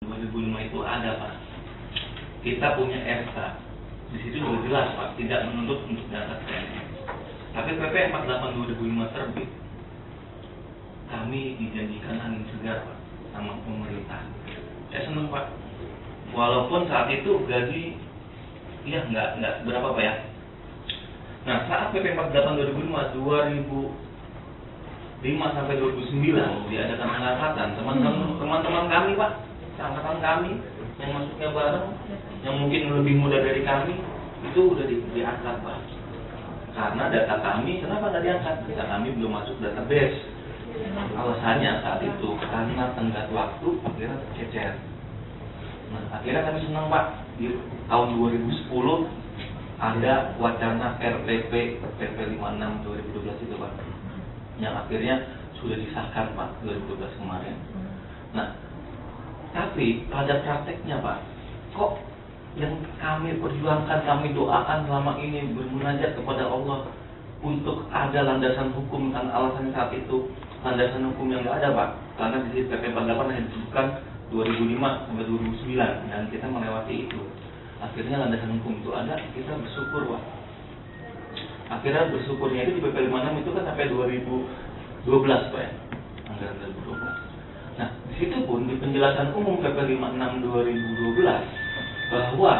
2005 itu ada Pak. Kita punya RK. Di situ sudah jelas Pak, tidak menuntut untuk daftar PNS. Tapi PP 48 2005 terbit. Kami dijanjikan angin segar Pak sama pemerintah. Saya senang Pak. Walaupun saat itu gaji ya nggak berapa Pak ya. Nah, saat PP 48 2005 2005 sampai 2009 diadakan angkatan, teman-teman kami Pak, angkatan kami yang masuknya bareng, yang mungkin lebih muda dari kami, itu udah diangkat Pak. Karena data kami, kenapa nggak diangkat? Data kami belum masuk database. Alasannya saat itu karena tenggat waktu akhirnya tercecer. Nah, akhirnya kami senang Pak, di tahun 2010 ada wacana RPP 56 2012 itu Pak, yang akhirnya sudah disahkan Pak 2012 kemarin. Nah, tapi pada prakteknya Pak, kok yang kami perjuangkan, kami doakan selama ini bermunajat kepada Allah untuk ada landasan hukum, kan alasannya saat itu landasan hukum yang nggak ada Pak, karena di PP 48 hanya disebutkan 2005 sampai 2009 dan kita melewati itu. Akhirnya landasan hukum itu ada, kita bersyukur Pak. Akhirnya bersyukurnya itu di PP 56 itu kan sampai 2012 Pak ya, anggaran 2012. Nah, di situ pun di penjelasan umum PP 56 2012 bahwa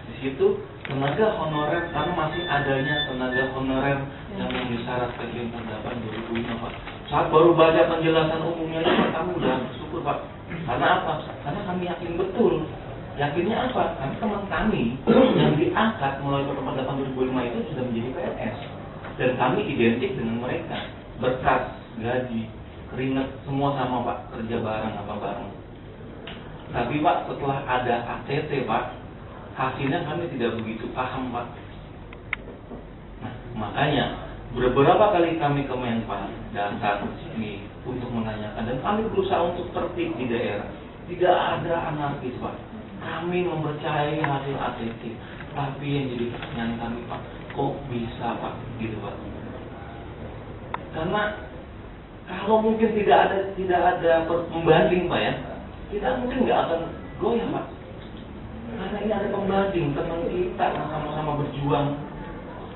di situ tenaga honorer, karena masih adanya tenaga honorer yang memenuhi syarat PP 48 2005 Pak. Saat baru baca penjelasan umumnya itu kami udah bersyukur Pak. Karena apa? Karena kami yakin betul. Yakinnya apa? Karena teman kami yang diangkat melalui PP 48 2005 itu sudah menjadi PNS. Dan kami identik dengan mereka. Berkas, gaji, keringat, semua sama Pak. Kerja bareng apa bareng. Tapi Pak, setelah ada ATT Pak, hasilnya kami tidak begitu paham Pak. Nah, makanya beberapa kali kami ke Menpan datang ke sini untuk menanyakan, dan kami berusaha untuk tertib di daerah. Tidak ada anarkis Pak. Kami mempercayai hasil ATT, tapi yang jadi pertanyaan kami Pak, kok bisa Pak gitu Pak? Karena kalau mungkin tidak ada pembanding Pak ya, kita mungkin nggak akan goyah Pak. Karena ini ada pembanding, teman kita yang sama-sama berjuang,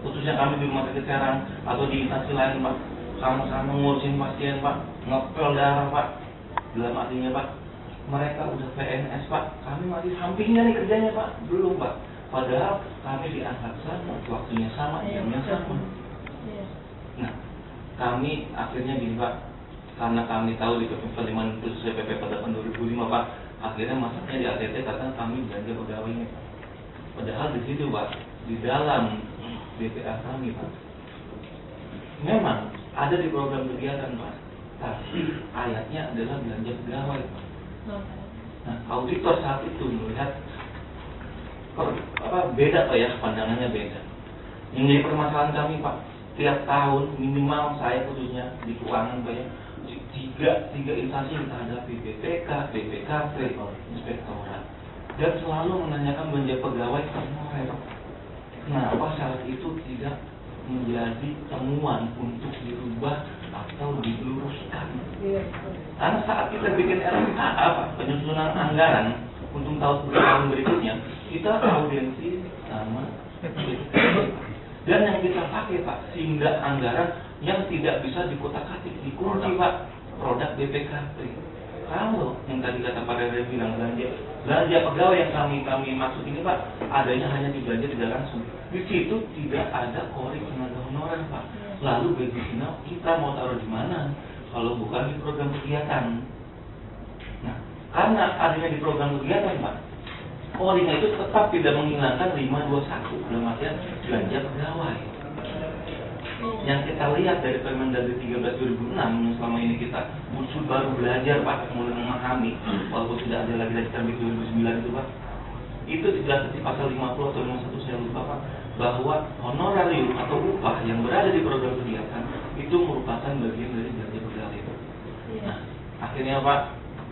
khususnya kami di rumah sakit Serang atau di instansi lain Pak, sama-sama ngurusin pasien Pak, ngepel darah Pak, dalam artinya Pak, mereka udah PNS Pak, kami masih sampingnya nih kerjanya Pak, belum Pak. Padahal kami diangkat sama, waktunya sama, jamnya sama. Nah, kami akhirnya gini Pak, karena kami tahu di PP 45 itu sesuai PP 48 2005 Pak, akhirnya masuknya di ATT karena kami belanja pegawainya Pak. Padahal di situ Pak, di dalam BPA kami Pak, memang ada di program kegiatan Pak, tapi ayatnya adalah belanja pegawai Pak. Nah, auditor saat itu melihat beda Pak ya, pandangannya beda. Yang jadi permasalahan kami Pak, tiap tahun minimal saya khususnya di keuangan Pak ya, tiga instansi yang kita hadapi, BPK, BPKP, Inspektorat, dan selalu menanyakan belanja pegawai honorer. Kenapa syarat itu tidak menjadi temuan untuk dirubah atau diluruskan? Karena saat kita bikin RMA, penyusunan anggaran untuk tahun berikutnya, kita audiensi sama dan yang kita pakai Pak, sindak anggaran yang tidak bisa dikotak-atik, dikunci Pak, produk BPKP. Kalau yang tadi kata Pak Rere bilang belanja pegawai yang kami maksud ini Pak, adanya hanya di belanja tidak langsung. Di situ tidak ada korik tenaga honorer Pak. Lalu gaji final kita mau taruh di mana? Kalau bukan di program kegiatan. Nah, karena adanya di program kegiatan Pak, koringnya itu tetap tidak menghilangkan 521 dalam artian belanja pegawai. Yang kita lihat dari Permendagri 13 2006 yang selama ini kita baru belajar Pak, mulai memahami, walaupun tidak ada lagi terbit 2009 itu Pak, itu dijelaskan di pasal 50 atau 51 saya lupa Pak, bahwa honorarium atau upah yang berada di program kegiatan itu merupakan bagian dari belanja pegawai. Nah, akhirnya Pak,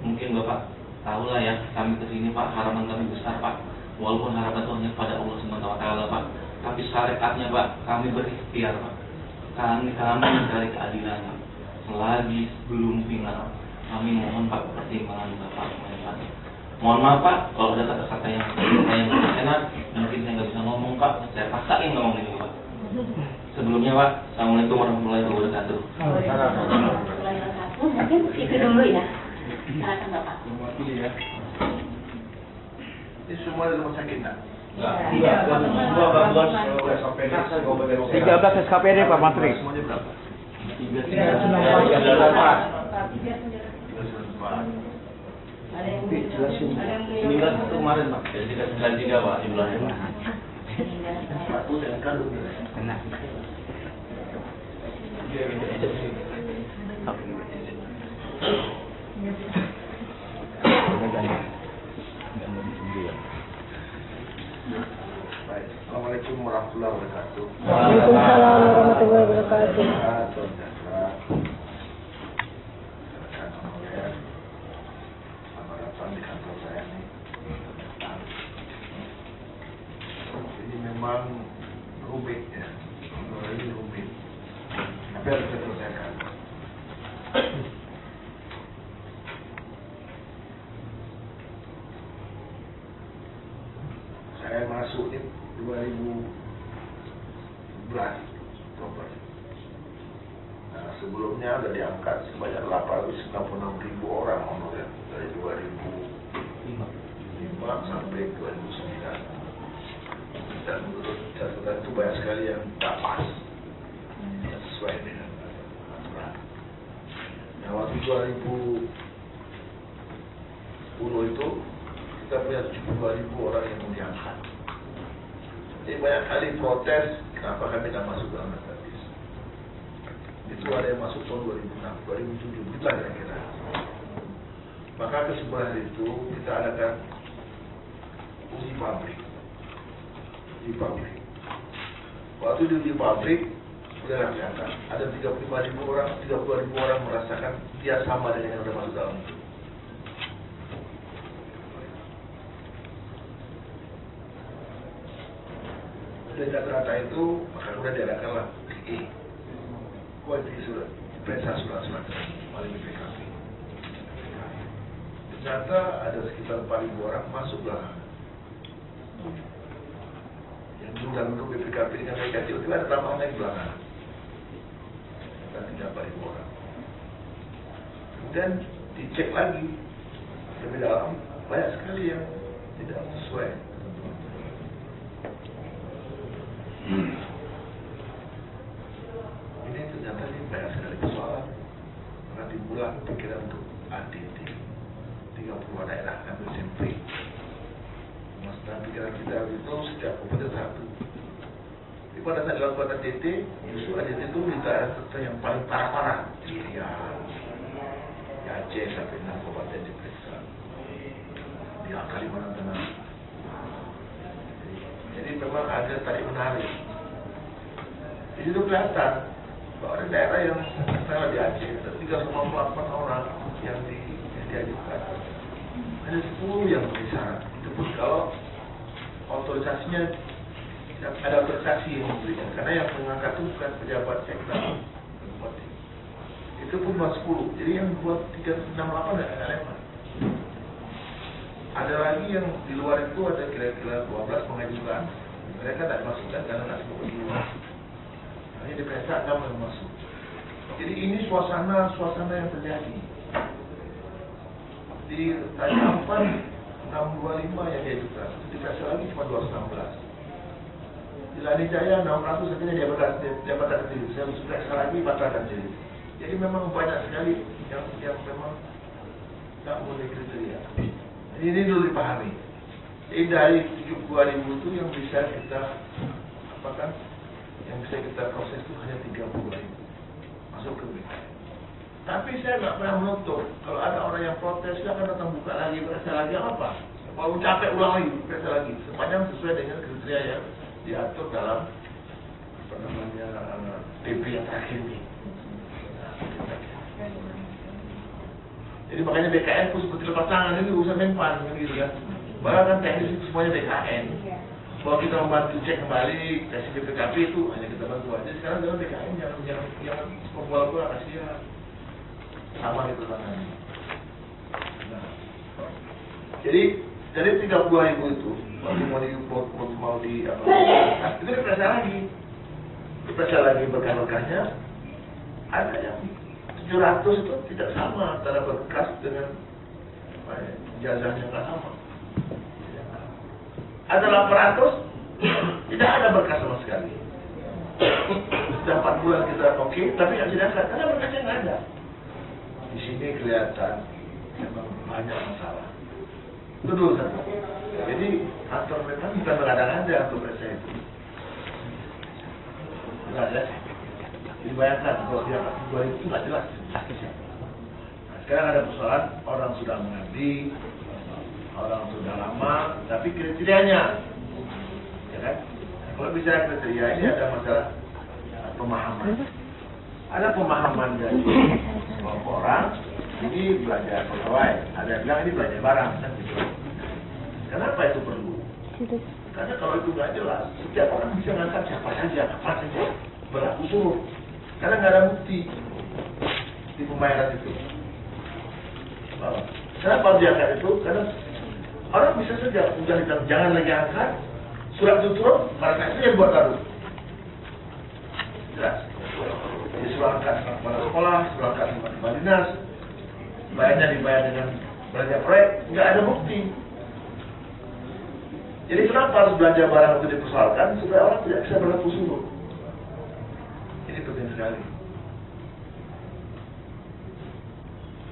mungkin Bapak tahu lah ya, kami kesini Pak, harapan kami besar Pak, walaupun harapan itu hanya pada Allah SWT Pak, tapi syariatnya Pak, kami berikhtiar Pak. Kami mencari keadilan Pak. Selagi belum final, kami mohon Pak pertimbangan Bapak Menpan Mohon maaf Pak, kalau ada kata-kata yang tidak enak, mungkin saya nggak bisa ngomong Pak, saya paksain ngomong ini Pak. Sebelumnya Pak, Assalamualaikum warahmatullahi wabarakatuh. Mungkin itu dulu ya. Silakan Bapak. Ini semua di rumah sakit nak? Enggak. 13 SKPD Pak Matri. Semuanya berapa? 394. Ada yang Ini kan kemarin Pak, jadi 393 Pak jumlahnya. Satu dengan kandung. Enak. Baik. Assalamualaikum warahmatullahi wabarakatuh. Waalaikumsalam warahmatullahi wabarakatuh. Selamat datang di kantor saya nih. Ini memang rumit ya. Ini rumit. Tapi harus kita selesaikan. Saya masuk ini 2011 Oktober. Nah, sebelumnya sudah diangkat sebanyak 896.000 orang honorer dari 2005 sampai 2009. Dan menurut catatan itu banyak sekali yang tak pas, tidak sesuai dengan aturan. Nah, waktu 2010 itu kita punya 72.000 orang yang mau diangkat. Jadi banyak kali protes kenapa kami tidak masuk dalam database. Itu ada yang masuk tahun 2006, 2007, begitulah kira-kira. Maka kesimpulan itu kita adakan uji pabrik. Waktu di uji pabrik sudah diangkat. Ada 35.000 orang, 32.000 orang merasakan dia sama dengan yang sudah masuk dalam itu. Dari data-data itu, maka sudah diadakanlah kualitas surat, periksa surat-surat melalui BPKP. Ternyata ada sekitar 4.000 orang masuklah. Yang dalam bentuk BPKP dengan negatif, tiba-tiba ada tambahan lagi belakangan. Ternyata 4.000 orang. Kemudian dicek lagi lebih dalam, banyak sekali yang tidak sesuai. Ini ternyata ini banyak sekali persoalan. Karena dimulai pikiran untuk ADT 30 daerah ambil sampling. Maksudnya pikiran kita itu setiap kabupaten satu. Tapi pada saat dilakukan ADT, justru ADT itu di daerah yang paling parah-parah, di Riau, di Aceh sampai 6 kabupaten diperiksa, di Kalimantan Tengah. Jadi memang ada tarik menarik. Di situ kelihatan bahwa ada daerah yang misalnya di Aceh ada 358 orang yang diajukan. Ada 10 yang memenuhi syarat. Itu pun kalau otorisasinya ada autorisasi yang memberikan. Karena yang mengangkat itu bukan pejabat sekda. Itu pun buat 10. Jadi yang buat 368 ada lewat. Ada lagi yang di luar itu ada kira-kira 12 mengajukan. Mereka tak masukkan karena tak semua kedua. Hanya diperiksa 6 yang masuk. Jadi ini suasana yang terjadi. Di Tanjung Ampan 625 yang diajukan. Itu diperiksa lagi cuma 216. Di Lani Jaya 600 akhirnya dia batalkan diri. Saya periksa lagi batalkan diri. Jadi memang banyak sekali yang memang tak memenuhi kriteria. Ini dulu dipahami. Jadi dari 72.000 itu yang bisa kita apakan, yang bisa kita proses itu hanya 30.000 masuk ke BKN. Tapi saya nggak pernah menutup. Kalau ada orang yang protes, saya akan datang buka lagi, periksa lagi apa? Kalau capek ulang lagi, periksa lagi. Sepanjang sesuai dengan kriteria yang diatur dalam apa namanya PP yang terakhir ini. Jadi makanya BKN pun seperti lepas tangan, ini urusan Menpan kan gitu kan. Bahkan kan teknis itu semuanya BKN. Bahwa kita membantu cek kembali kasih BPKP itu hanya kita bantu aja. Sekarang dalam BKN jangan pembual kasih sama gitu tangan. Nah, Jadi 32.000 itu mau di apa? Itu diperiksa lagi. Diperiksa lagi berkah-berkahnya. Ada yang 700 itu tidak sama antara berkas dengan ijazahnya nggak sama. Ada 800 tidak ada berkas sama sekali. Sudah 4 bulan kita oke, tapi yang tidak ada karena berkasnya nggak ada. Di sini kelihatan memang banyak masalah. Itu dulu satu. Jadi kantor mereka bukan mengada-ngada untuk periksa itu. Jelas ya? Dibayangkan kalau dia itu nggak jelas. Nah, sekarang ada persoalan orang sudah mengabdi, orang sudah lama, tapi kriterianya, ya kan? Nah, kalau bicara kriteria ini ada masalah pemahaman. Ada pemahaman dari kelompok orang. Ini belanja pegawai, ada yang bilang ini belanja barang, kan gitu. Kenapa itu perlu? Karena kalau itu nggak jelas, setiap orang bisa ngangkat siapa saja, kapan saja, berlaku surut. Karena nggak ada bukti di pembayaran itu. Kenapa harus diangkat itu? Karena orang bisa saja udah bilang jangan lagi angkat, surat itu turun, mereka itu yang buat baru. Jelas. Jadi surat angkat kepala sekolah, surat angkat kepala dinas. Bayarnya dibayar dengan belanja proyek, nggak ada bukti. Jadi kenapa harus belanja barang itu dipersoalkan supaya orang tidak bisa berlaku surut? Ini penting sekali.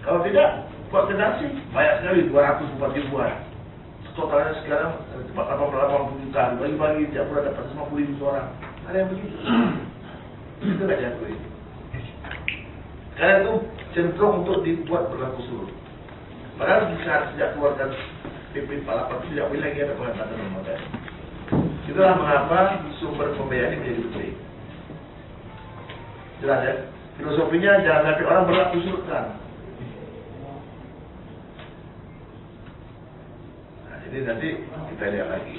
Kalau tidak, buat generasi banyak sekali 204 ribuan. Totalnya sekarang 80 juta, bagi-bagi tiap bulan dapat 50.000 orang. Ada yang begitu? Itu nggak diakui. Karena itu cenderung untuk dibuat berlaku surut. Padahal bisa sejak keluarkan PP 48 itu tidak boleh lagi ada pengangkatan lembaga. Itulah mengapa sumber pembiayaan ini menjadi penting. Jelas ya? Filosofinya jangan sampai orang berlaku surutkan. Nah, ini nanti kita lihat lagi.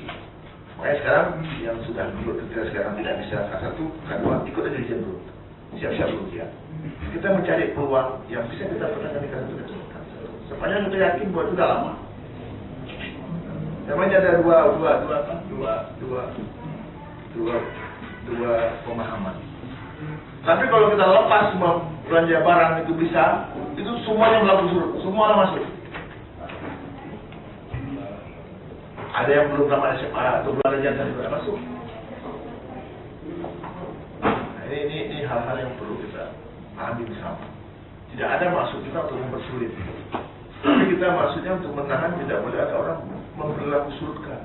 Makanya sekarang yang sudah dulu ketika sekarang tidak bisa K1, K2 ikut aja ujian dulu. Siap-siap dulu ya. Kita mencari peluang yang bisa kita pertahankan di K1. Sepanjang kita yakin bahwa itu sudah lama. Namanya ada dua pemahaman. Tapi kalau kita lepas semua belanja barang itu bisa, itu semuanya berlaku surut, semua orang masuk. Ada yang belum tamat SMA atau belanja jantan juga masuk. Nah, ini hal-hal yang perlu kita pahami bersama. Tidak ada maksud kita untuk mempersulit, tapi kita maksudnya untuk menahan tidak boleh ada orang memperlaku surutkan.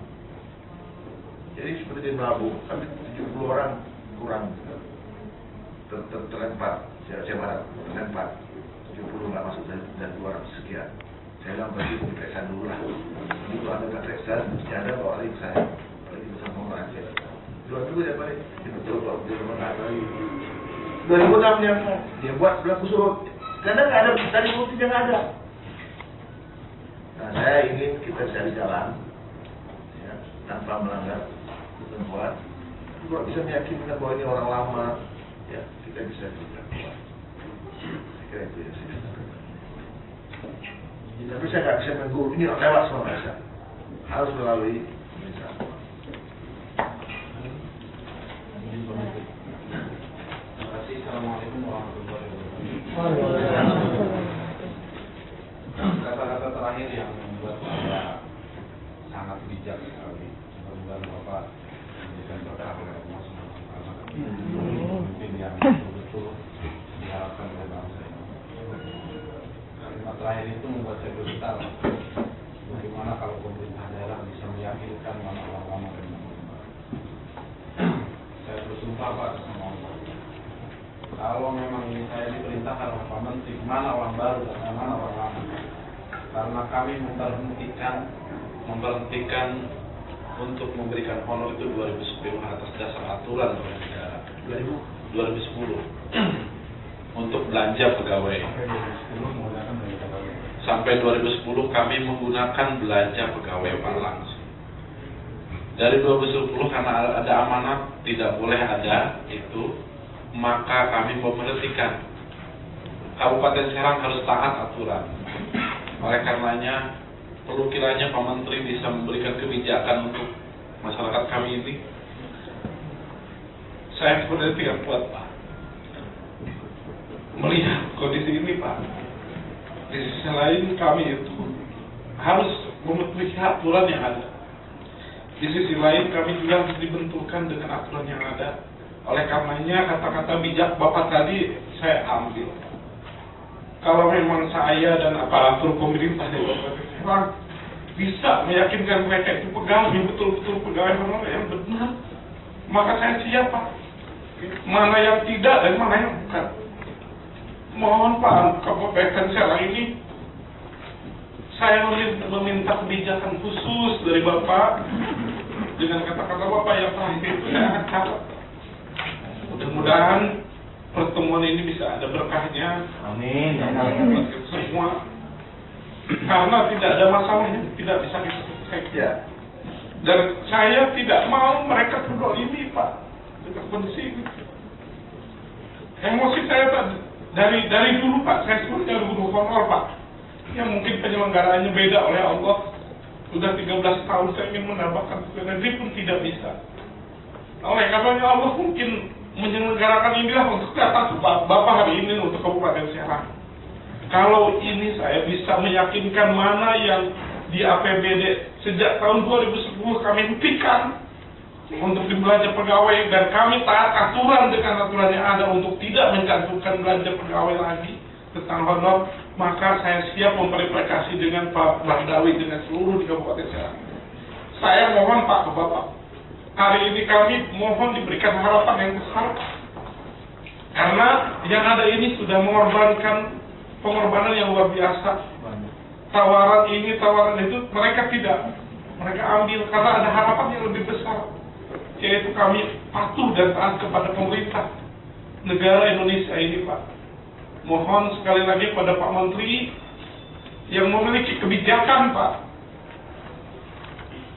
Jadi seperti di Melabu, kami 70 orang kurang terlempar, saya marah, terlempar 70 nggak masuk dan 200 sekian. Saya bilang bagi periksa dulu lah. Itu ada tak periksa, mesti ada bawa lagi saya, lagi bersama orang aja. Dua dulu ya balik, betul kok dia mengajar lagi. 2006 dia buat berlaku surut, karena nggak ada tadi buktinya nggak ada. Nah, saya ingin kita cari jalan, ya, tanpa melanggar ketentuan. Kalau bisa meyakinkan bahwa ini orang lama, ya kita bisa berikan keluar. Saya kira itu ya. Tapi saya nggak bisa menunggu ini lewat semua bisa. Harus melalui pemeriksaan. Terima kasih. Assalamualaikum warahmatullahi wabarakatuh. Kata-kata terakhir yang membuat saya sangat bijak sekali. Mudah-mudahan Bapak memberikan berkah kepada Allah SWT. Mungkin yang betul-betul diharapkan oleh bangsa ini. Kalimat terakhir itu membuat saya bergetar. Bagaimana kalau pemerintah daerah bisa meyakinkan mana orang lama dan mana orang baru. Saya bersumpah Pak sama Allah. Kalau memang ini saya diperintahkan oleh Pak Menteri, mana orang baru dan mana orang lama. Karena kami memberhentikan untuk memberikan honor itu 2010 atas dasar aturan oleh negara. 2010 untuk belanja pegawai. Sampai 2010 kami menggunakan belanja pegawai Pak langsung. Dari 2010 karena ada amanat tidak boleh ada itu, maka kami memberhentikan. Kabupaten Serang harus taat aturan. Oleh karenanya perlu kiranya Pak Menteri bisa memberikan kebijakan untuk masyarakat kami ini. Saya sebenarnya tidak kuat, Pak, melihat kondisi ini, Pak. Di sisi lain kami itu harus mematuhi aturan yang ada. Di sisi lain kami juga harus dibenturkan dengan aturan yang ada. Oleh karenanya kata-kata bijak Bapak tadi saya ambil. Kalau memang saya dan aparatur pemerintah di Kabupaten Serang bisa meyakinkan mereka itu pegawai, betul-betul pegawai honorer yang benar, maka saya siap, Pak. Mana yang tidak dan mana yang bukan. Mohon Pak, Kabupaten Serang ini saya meminta kebijakan khusus dari Bapak. Dengan kata-kata Bapak yang terakhir itu saya akan catat. Mudah-mudahan pertemuan ini bisa ada berkahnya. Amin. Buat kita semua. Karena tidak ada masalah yang tidak bisa kita selesaikan. Dan saya tidak mau mereka ini, Pak, dengan kondisi ini. Emosi saya, Pak, dari dulu, Pak, saya sebenarnya guru honor, Pak. Yang mungkin penyelenggaraannya beda oleh Allah. Sudah 13 tahun saya ingin menambahkan ke negeri pun tidak bisa. Oleh karenanya Allah mungkin menyelenggarakan inilah untuk datang ke Bapak hari ini untuk Kabupaten Serang. Kalau ini saya bisa meyakinkan mana yang di APBD sejak tahun 2010 kami hentikan untuk belanja pegawai, dan kami taat aturan dengan aturan yang ada untuk tidak mencantumkan belanja pegawai lagi tentang honor, maka saya siap memverifikasi dengan Pak Bahdawi dengan seluruh di Kabupaten Serang. Saya mohon Pak ke Bapak, hari ini kami mohon diberikan harapan yang besar, karena yang ada ini sudah mengorbankan pengorbanan yang luar biasa. Tawaran ini, tawaran itu, mereka ambil karena ada harapan yang lebih besar, yaitu kami patuh dan taat kepada pemerintah negara Indonesia ini, Pak. Mohon sekali lagi pada Pak Menteri yang memiliki kebijakan, Pak,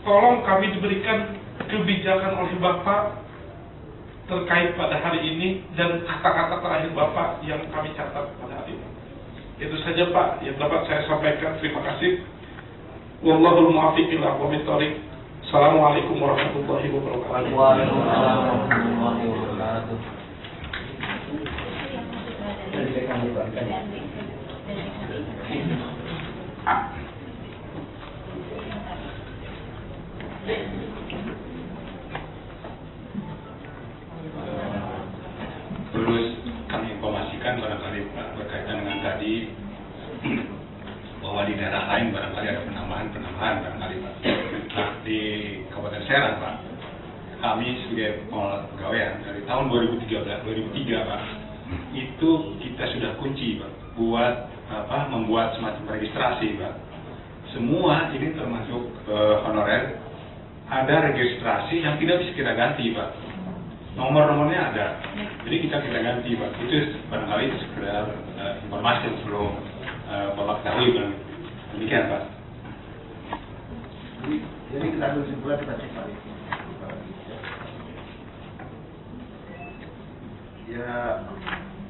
tolong kami diberikan kebijakan oleh Bapak terkait pada hari ini dan kata-kata terakhir Bapak yang kami catat pada hari ini. Itu saja, Pak, yang dapat saya sampaikan. Terima kasih. Wallahul muwaffiq ila aqwamit thoriq. Assalamualaikum warahmatullahi wabarakatuh. Waalaikumsalam warahmatullahi wabarakatuh. Perlu kami informasikan barangkali Pak, berkaitan dengan tadi bahwa di daerah lain barangkali ada penambahan barangkali Pak. Nah, di Kabupaten Serang, Pak, kami sebagai pegawai dari tahun 2003 Pak, itu kita sudah kunci, Pak, buat membuat semacam registrasi, Pak. Semua ini termasuk honorer, ada registrasi yang tidak bisa kita ganti, Pak. Nomor-nomornya ada, jadi kita ganti, Pak. Itu barangkali sekedar informasi yang perlu Bapak ketahui, Pak. Demikian, Pak. Jadi kita ambil kesimpulan, kita cek balik. Ya,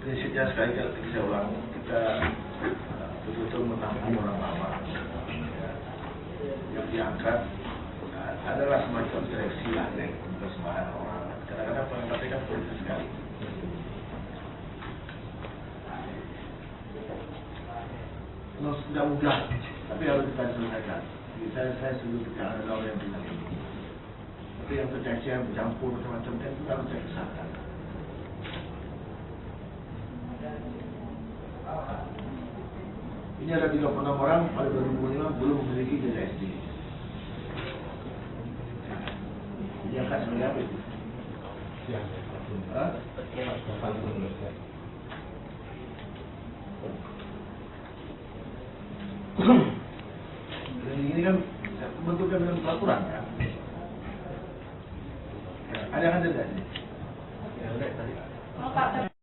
prinsipnya sekali lagi saya ulang, kita betul-betul menampung orang lama. Yang diangkat adalah semacam seleksi lah, untuk sembahan orang. Kadang-kadang penempatnya kan politis sekali. Tidak mudah, tapi harus kita selesaikan. Jadi saya setuju dengan orang yang bilang ini. Tapi yang terjadi bercampur macam-macam itu harus saya kesahkan. Ini ada 36 orang pada 2005 belum memiliki ijazah SD. Dia akan sebagai apa itu? Dan ini kan bentuknya dengan peraturan, ya.